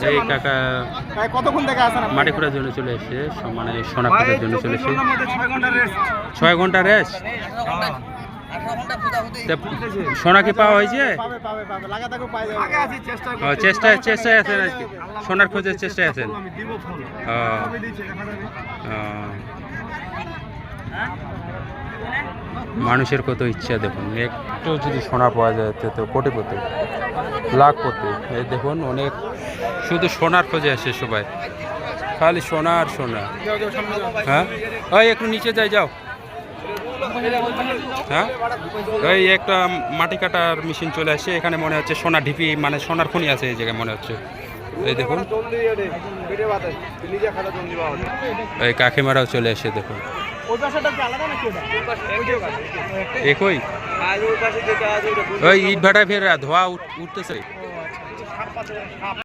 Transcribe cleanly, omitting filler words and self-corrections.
এই কাকা মাটি খোঁড়ার জন্য চলে এসছে, মানে সোনা খোঁজার জন্য চলে এসছে। 6 ঘন্টা রেস্ট। সোনা কি পাওয়া হয়েছে? চেষ্টায় আছেন আজকে, সোনার খোঁজের চেষ্টায় আছেন। মানুষের কত ইচ্ছা দেখুন, একটু যদি সোনা পাওয়া যায় তো কোটিপতি, লাখপতি। এই দেখুন অনেক, শুধু সোনার খোঁজে আসে সবাই, খালি সোনা আর সোনা। হ্যাঁ ওই একটু নিচে যাও। হ্যাঁ ওই একটা মাটি কাটার মেশিন চলে আসছে এখানে, মনে হচ্ছে সোনা ঢিপি, মানে সোনার খনি আছে এই জায়গায় মনে হচ্ছে। এই দেখুন এই কাকিমারাও চলে এসে দেখুন। একই ওই ইট ভাটা ফের ধোয়া উঠতেছে।